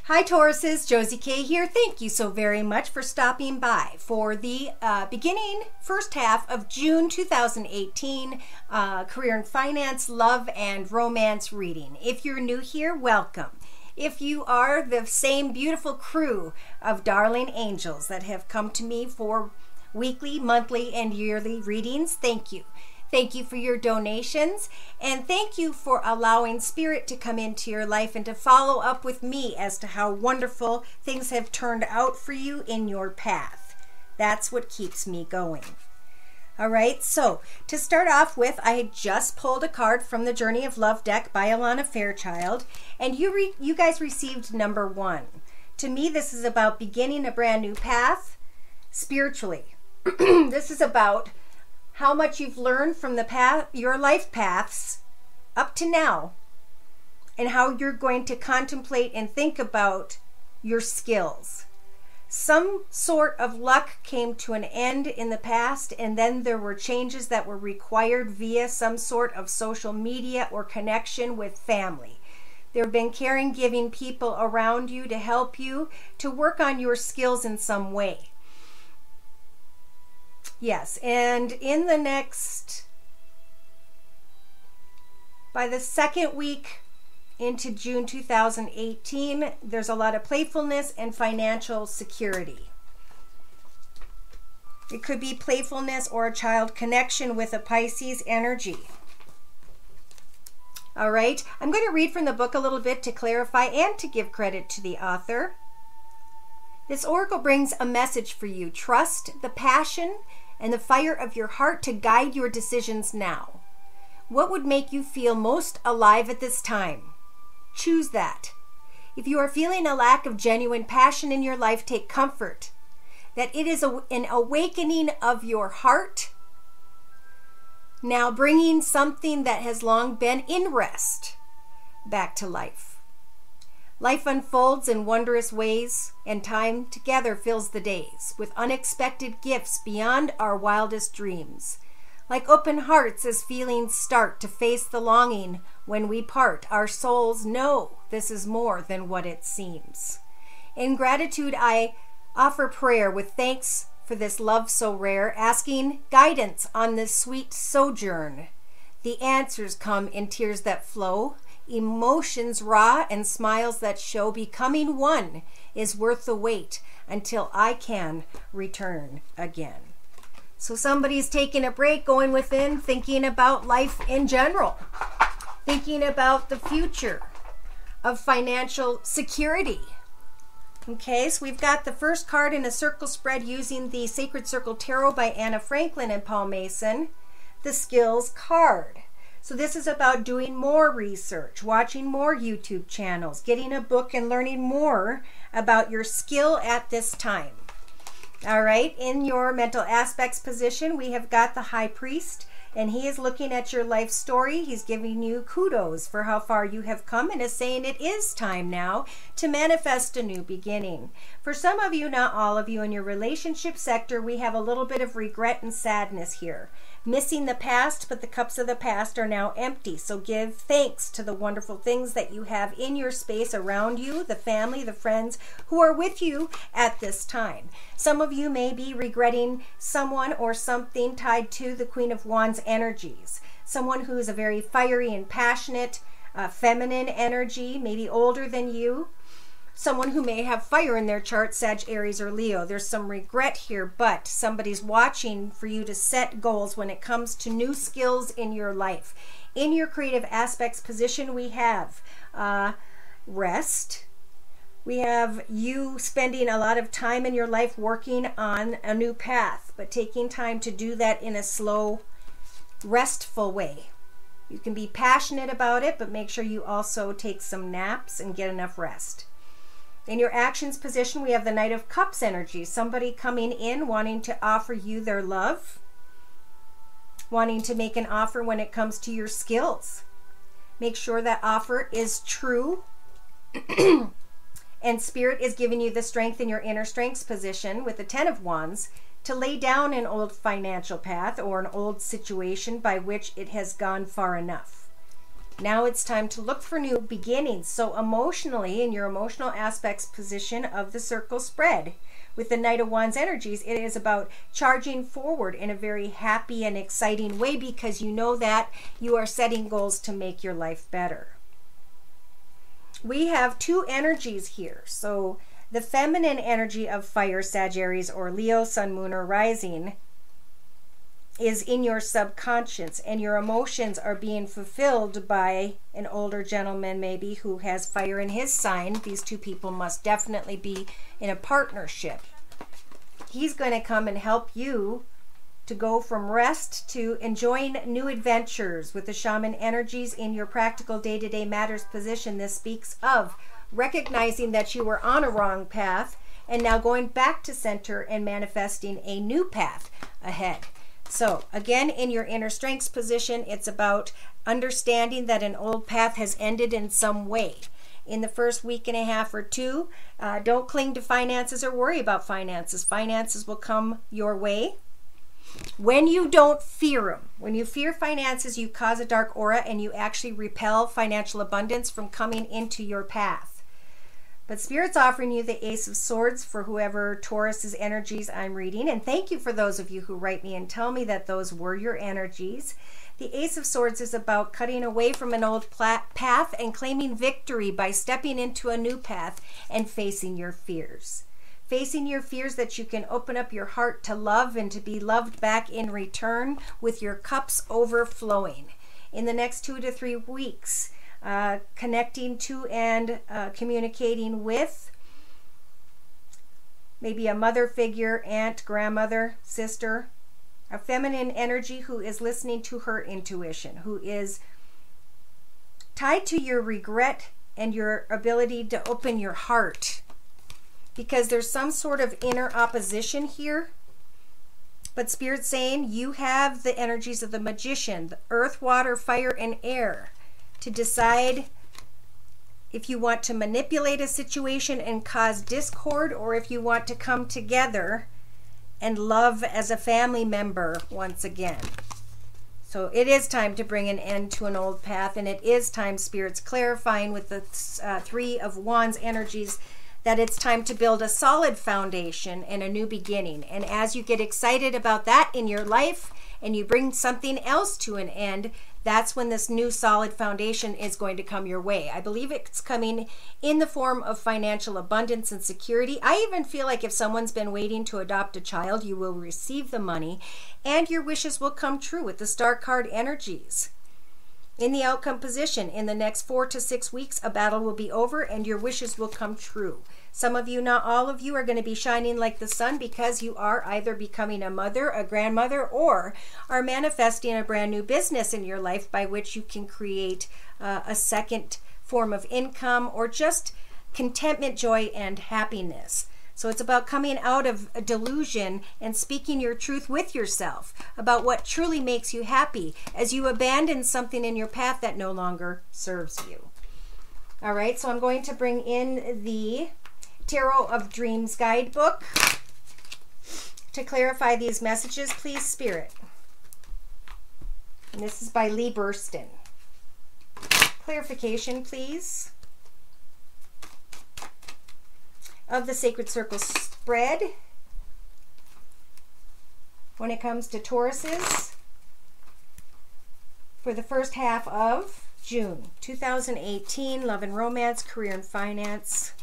Hi Tauruses, Josie K here. Thank you so very much for stopping by for the beginning first half of June 2018 career and finance, love and romance reading. If you're new here, welcome. If you are the same beautiful crew of darling angels that have come to me for weekly, monthly, and yearly readings, thank you. Thank you for your donations, and thank you for allowing Spirit to come into your life and to follow up with me as to how wonderful things have turned out for you in your path. That's what keeps me going. All right, so to start off with, I had just pulled a card from the Journey of Love deck by Alana Fairchild, and you guys received number 1. To me, this is about beginning a brand new path spiritually. This is about how much you've learned from your life paths up to now, and how you're going to contemplate and think about your skills. Some sort of luck came to an end in the past, and then there were changes that were required via some sort of social media or connection with family. There have been caring, giving people around you to help you to work on your skills in some way. Yes, and in the by the second week into June 2018, there's a lot of playfulness and financial security. It could be playfulness or a child connection with a Pisces energy. All right, I'm going to read from the book a little bit to clarify and to give credit to the author. This oracle brings a message for you. Trust the passion and the fire of your heart to guide your decisions now. What would make you feel most alive at this time? Choose that. If you are feeling a lack of genuine passion in your life, take comfort that it is an awakening of your heart, now bringing something that has long been in rest back to life. Life unfolds in wondrous ways, and time together fills the days with unexpected gifts beyond our wildest dreams. Like open hearts as feelings start to face the longing when we part, our souls know this is more than what it seems. In gratitude, I offer prayer with thanks for this love so rare, asking guidance on this sweet sojourn. The answers come in tears that flow, emotions raw and smiles that show. Becoming one is worth the wait until I can return again. So somebody's taking a break, going within, thinking about life in general, thinking about the future of financial security. Okay, so we've got the first card in a circle spread using the Sacred Circle Tarot by Anna Franklin and Paul Mason, the Skills card. So this is about doing more research, watching more YouTube channels, getting a book and learning more about your skill at this time. All right, in your mental aspects position, we have got the High Priest, and he is looking at your life story. He's giving you kudos for how far you have come and is saying it is time now to manifest a new beginning. For some of you, not all of you, in your relationship sector, we have a little bit of regret and sadness here. Missing the past, but the cups of the past are now empty. So give thanks to the wonderful things that you have in your space around you, the family, the friends who are with you at this time. Some of you may be regretting someone or something tied to the Queen of Wands energies. Someone who is a very fiery and passionate, feminine energy, maybe older than you. Someone who may have fire in their chart, Sag, Aries, or Leo. There's some regret here, but somebody's watching for you to set goals when it comes to new skills in your life. In your creative aspects position, we have rest. We have you spending a lot of time in your life working on a new path, but taking time to do that in a slow, restful way. You can be passionate about it, but make sure you also take some naps and get enough rest. In your actions position, we have the Knight of Cups energy. Somebody coming in wanting to offer you their love, wanting to make an offer when it comes to your skills. Make sure that offer is true. And Spirit is giving you the strength in your inner strengths position with the Ten of Wands to lay down an old financial path or an old situation by which it has gone far enough. Now it's time to look for new beginnings. So emotionally, in your emotional aspects position of the circle spread, with the Knight of Wands energies, it is about charging forward in a very happy and exciting way because you know that you are setting goals to make your life better. We have two energies here. So the feminine energy of fire, Sagittarius or Leo, Sun, Moon, or Rising is in your subconscious, and your emotions are being fulfilled by an older gentleman maybe who has fire in his sign. These two people must definitely be in a partnership. He's going to come and help you to go from rest to enjoying new adventures. With the shaman energies in your practical day-to-day matters position, this speaks of recognizing that you were on a wrong path and now going back to center and manifesting a new path ahead. So again, in your inner strengths position, it's about understanding that an old path has ended in some way. In the first week and a half or two, don't cling to finances or worry about finances. Finances will come your way when you don't fear them. When you fear finances, you cause a dark aura and you actually repel financial abundance from coming into your path. But Spirit's offering you the Ace of Swords for whoever Taurus's energies I'm reading. And thank you for those of you who write me and tell me that those were your energies. The Ace of Swords is about cutting away from an old path and claiming victory by stepping into a new path and facing your fears. Facing your fears that you can open up your heart to love and to be loved back in return with your cups overflowing. In the next 2 to 3 weeks, connecting to and communicating with maybe a mother figure, aunt, grandmother, sister, a feminine energy who is listening to her intuition, who is tied to your regret and your ability to open your heart, because there's some sort of inner opposition here. But Spirit's saying you have the energies of the magician, the earth, water, fire, and air, to decide if you want to manipulate a situation and cause discord, or if you want to come together and love as a family member once again. So it is time to bring an end to an old path, and it is time, Spirit's clarifying with the Three of Wands energies, that it's time to build a solid foundation and a new beginning. And as you get excited about that in your life and you bring something else to an end, that's when this new solid foundation is going to come your way. I believe it's coming in the form of financial abundance and security. I even feel like if someone's been waiting to adopt a child, you will receive the money and your wishes will come true with the Star card energies. In the outcome position, in the next 4 to 6 weeks, a battle will be over and your wishes will come true. Some of you, not all of you, are going to be shining like the sun because you are either becoming a mother, a grandmother, or are manifesting a brand new business in your life by which you can create a second form of income or just contentment, joy, and happiness. So it's about coming out of a delusion and speaking your truth with yourself about what truly makes you happy as you abandon something in your path that no longer serves you. All right, so I'm going to bring in the Tarot of Dreams guidebook to clarify these messages, please, Spirit. And this is by Lee Burston. Clarification, please, of the Sacred Circle spread when it comes to Tauruses for the first half of June 2018, love and romance, career and finance.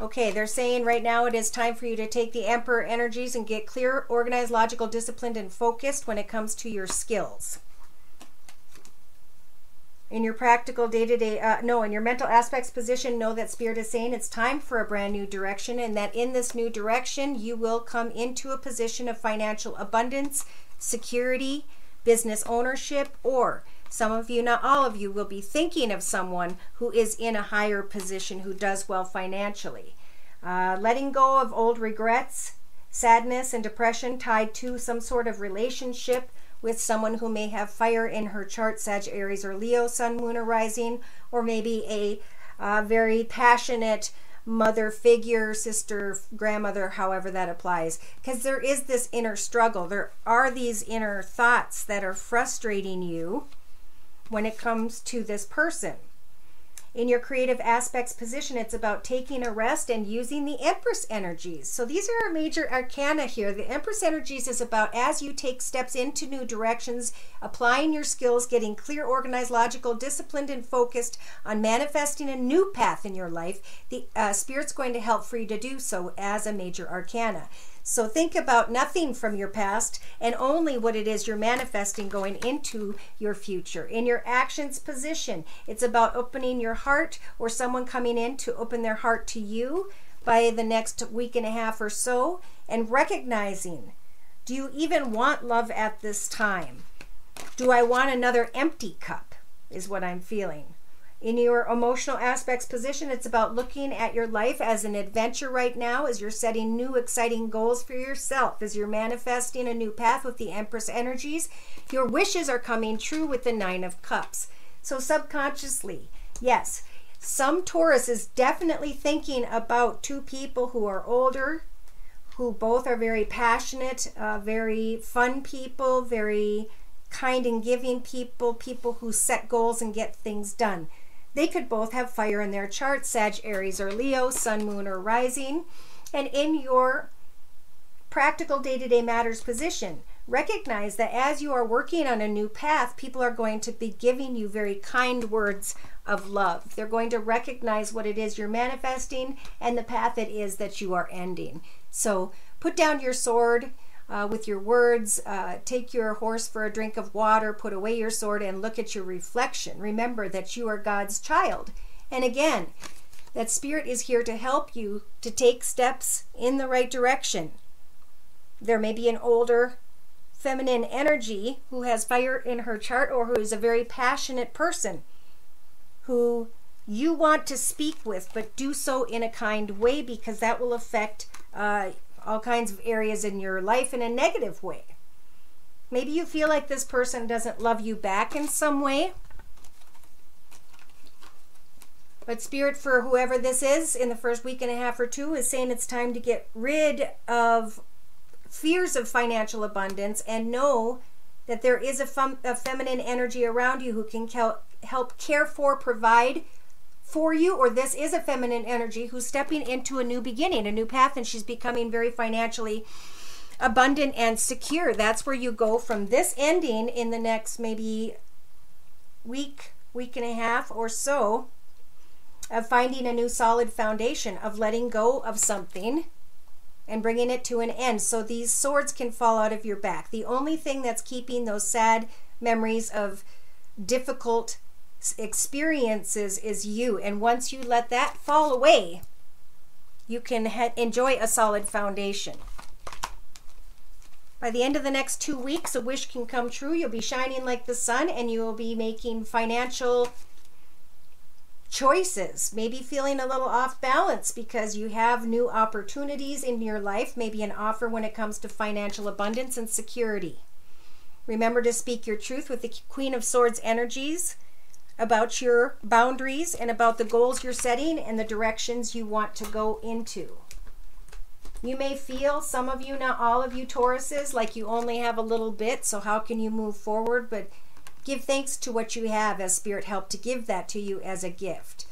Okay, they're saying right now it is time for you to take the Emperor energies and get clear, organized, logical, disciplined, and focused when it comes to your skills. In your practical day-to-day, in your mental aspects position, know that Spirit is saying it's time for a brand new direction, and that in this new direction, you will come into a position of financial abundance, security, business ownership, or some of you, not all of you, will be thinking of someone who is in a higher position who does well financially. Letting go of old regrets, sadness, and depression tied to some sort of relationship with someone who may have fire in her chart, Sagittarius or Leo, Sun, Moon, or Rising, or maybe a very passionate mother figure, sister, grandmother, however that applies. Because there is this inner struggle. There are these inner thoughts that are frustrating you when it comes to this person. In your creative aspects position, it's about taking a rest and using the Empress energies. So these are our major arcana here. The Empress energies is about as you take steps into new directions, applying your skills, getting clear, organized, logical, disciplined, and focused on manifesting a new path in your life. The Spirit's going to help for you to do so as a major arcana. So think about nothing from your past and only what it is you're manifesting going into your future. In your actions position, it's about opening your heart or someone coming in to open their heart to you by the next week and a half or so, and recognizing, do you even want love at this time? Do I want another empty cup is what I'm feeling. In your emotional aspects position, it's about looking at your life as an adventure right now, as you're setting new exciting goals for yourself, as you're manifesting a new path with the Empress energies. Your wishes are coming true with the Nine of Cups. So subconsciously, yes, some Taurus is definitely thinking about two people who are older, who both are very passionate, very fun people, very kind and giving people, people who set goals and get things done. They could both have fire in their chart, Sag, Aries, or Leo, Sun, Moon, or Rising. And in your practical day-to-day matters position, recognize that as you are working on a new path, people are going to be giving you very kind words of love. They're going to recognize what it is you're manifesting and the path it is that you are ending. So put down your sword with your words, take your horse for a drink of water, put away your sword, and look at your reflection. Remember that you are God's child. And again, that Spirit is here to help you to take steps in the right direction. There may be an older feminine energy who has fire in her chart, or who is a very passionate person who you want to speak with, but do so in a kind way, because that will affect all kinds of areas in your life in a negative way. Maybe you feel like this person doesn't love you back in some way. But Spirit, for whoever this is, in the first week and a half or two, is saying it's time to get rid of fears of financial abundance and know that there is a feminine energy around you who can help care for, provide for you, or this is a feminine energy who's stepping into a new beginning, a new path, and she's becoming very financially abundant and secure. That's where you go from this ending in the next maybe week and a half or so, of finding a new solid foundation, of letting go of something and bringing it to an end, so these swords can fall out of your back. The only thing that's keeping those sad memories of difficult experiences is you, and once you let that fall away, you can enjoy a solid foundation. By the end of the next 2 weeks, a wish can come true. You'll be shining like the sun, and you will be making financial choices, maybe feeling a little off balance because you have new opportunities in your life, maybe an offer when it comes to financial abundance and security. Remember to speak your truth with the Queen of Swords energies about your boundaries and about the goals you're setting and the directions you want to go into. You may feel, some of you, not all of you Tauruses, like you only have a little bit, so how can you move forward? But give thanks to what you have, as Spirit helped to give that to you as a gift.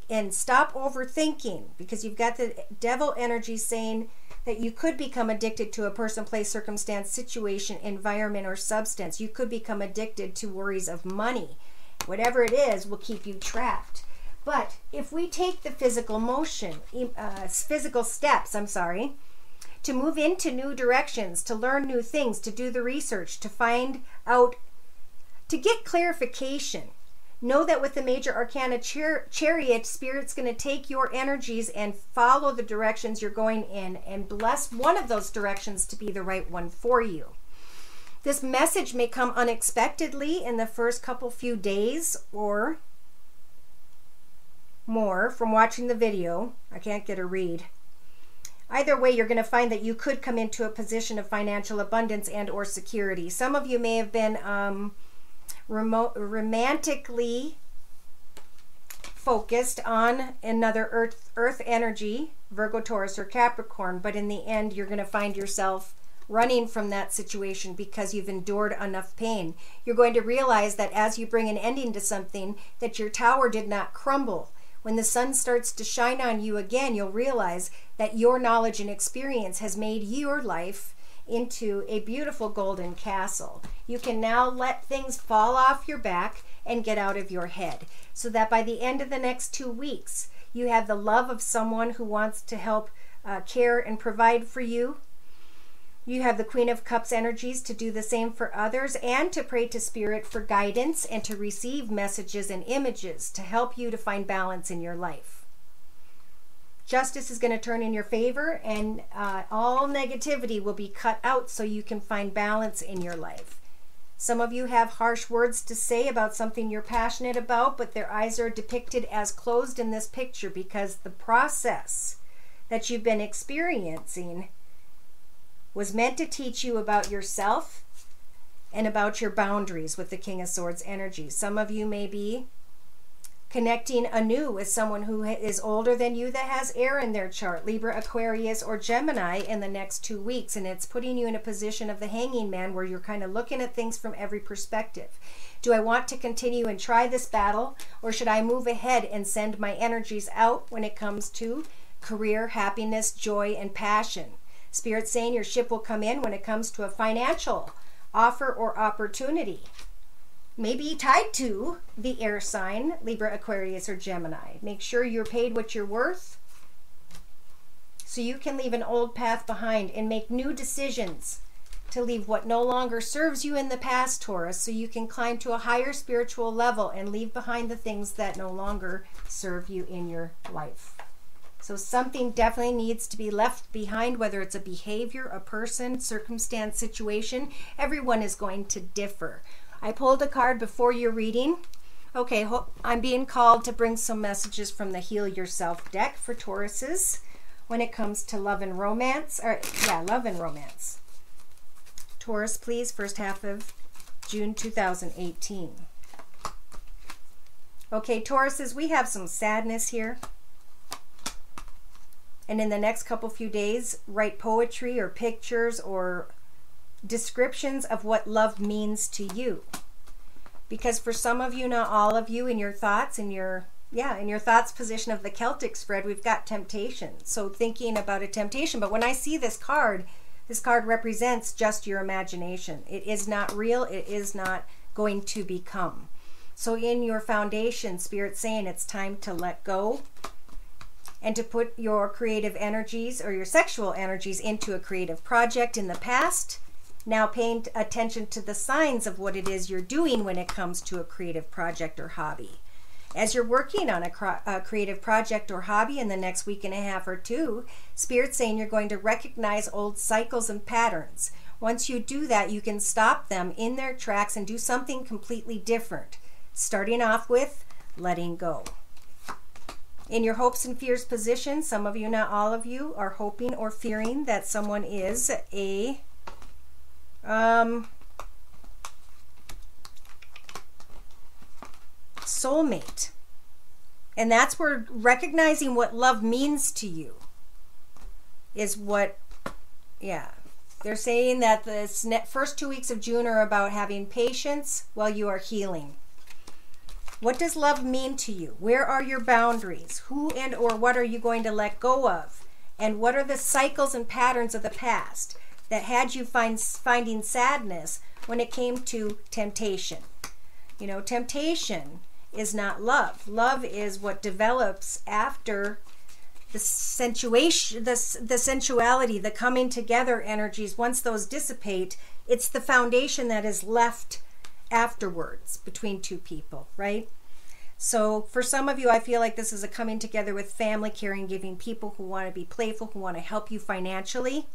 And stop overthinking, because you've got the devil energy saying that you could become addicted to a person, place, circumstance, situation, environment, or substance. You could become addicted to worries of money. Whatever it is will keep you trapped. But if we take the physical steps, to move into new directions, to learn new things, to do the research, to find out, to get clarification, know that with the major arcana chariot, Spirit's going to take your energies and follow the directions you're going in and bless one of those directions to be the right one for you. This message may come unexpectedly in the first few days or more from watching the video. I can't get a read. Either way, you're going to find that you could come into a position of financial abundance and or security. Some of you may have been romantically focused on another earth energy, Virgo, Taurus, or Capricorn, but in the end, you're going to find yourself running from that situation because you've endured enough pain. You're going to realize that as you bring an ending to something, that your tower did not crumble. When the sun starts to shine on you again, you'll realize that your knowledge and experience has made your life into a beautiful golden castle. You can now let things fall off your back and get out of your head, so that by the end of the next 2 weeks, you have the love of someone who wants to help care and provide for you. You have the Queen of Cups energies to do the same for others, and to pray to Spirit for guidance and to receive messages and images to help you to find balance in your life. Justice is going to turn in your favor, and all negativity will be cut out so you can find balance in your life. Some of you have harsh words to say about something you're passionate about, but their eyes are depicted as closed in this picture because the process that you've been experiencing was meant to teach you about yourself and about your boundaries with the King of Swords energy. Some of you may be connecting anew with someone who is older than you that has air in their chart, Libra, Aquarius, or Gemini in the next 2 weeks, and it's putting you in a position of the Hanging Man where you're kind of looking at things from every perspective. Do I want to continue and try this battle, or should I move ahead and send my energies out when it comes to career, happiness, joy, and passion? Spirit saying your ship will come in when it comes to a financial offer or opportunity, maybe tied to the air sign, Libra, Aquarius, or Gemini. Make sure you're paid what you're worth so you can leave an old path behind and make new decisions to leave what no longer serves you in the past, Taurus, so you can climb to a higher spiritual level and leave behind the things that no longer serve you in your life. So something definitely needs to be left behind, whether it's a behavior, a person, circumstance, situation. Everyone is going to differ. I pulled a card before your reading. Okay, I'm being called to bring some messages from the Heal Yourself deck for Tauruses when it comes to love and romance. Love and romance. Taurus, please, first half of June 2018. Okay, Tauruses, we have some sadness here. And in the next few days, write poetry or pictures or descriptions of what love means to you. Because for some of you, not all of you, in your thoughts, in your thoughts position of the Celtic spread, we've got temptation. So thinking about a temptation. But when I see this card represents just your imagination. It is not real. It is not going to become. So in your foundation, Spirit's saying it's time to let go and to put your creative energies or your sexual energies into a creative project in the past. Now paying attention to the signs of what it is you're doing when it comes to a creative project or hobby. As you're working on a creative project or hobby in the next week and a half or two, Spirit's saying you're going to recognize old cycles and patterns. Once you do that, you can stop them in their tracks and do something completely different. Starting off with letting go. In your hopes and fears position, some of you, not all of you, are hoping or fearing that someone is a soulmate. And that's where recognizing what love means to you is what, they're saying that the first 2 weeks of June are about having patience while you are healing. What does love mean to you? Where are your boundaries? Who and or what are you going to let go of? And what are the cycles and patterns of the past that had you finding sadness when it came to temptation? You know, temptation is not love. Love is what develops after the sensuation, the sensuality, the coming together energies. Once those dissipate, it's the foundation that is left afterwards between two people, right? So for some of you, I feel like this is a coming together with family, caring, giving, people who want to be playful, who want to help you financially.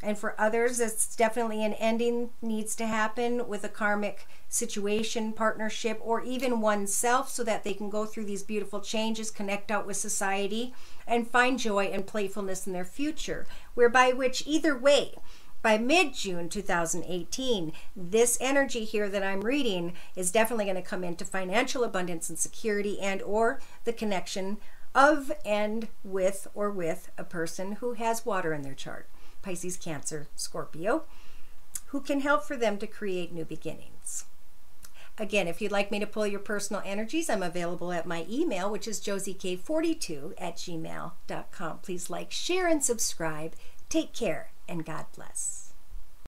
And for others, it's definitely an ending needs to happen with a karmic situation, partnership, or even oneself, so that they can go through these beautiful changes, connect out with society, and find joy and playfulness in their future. Whereby which, either way, by mid-June 2018, this energy here that I'm reading is definitely going to come into financial abundance and security, and or the connection of and with or with a person who has water in their chart. Pisces, Cancer, Scorpio, who can help for them to create new beginnings. Again, if you'd like me to pull your personal energies, I'm available at my email, which is josiek42@gmail.com. Please like, share, and subscribe. Take care, and God bless.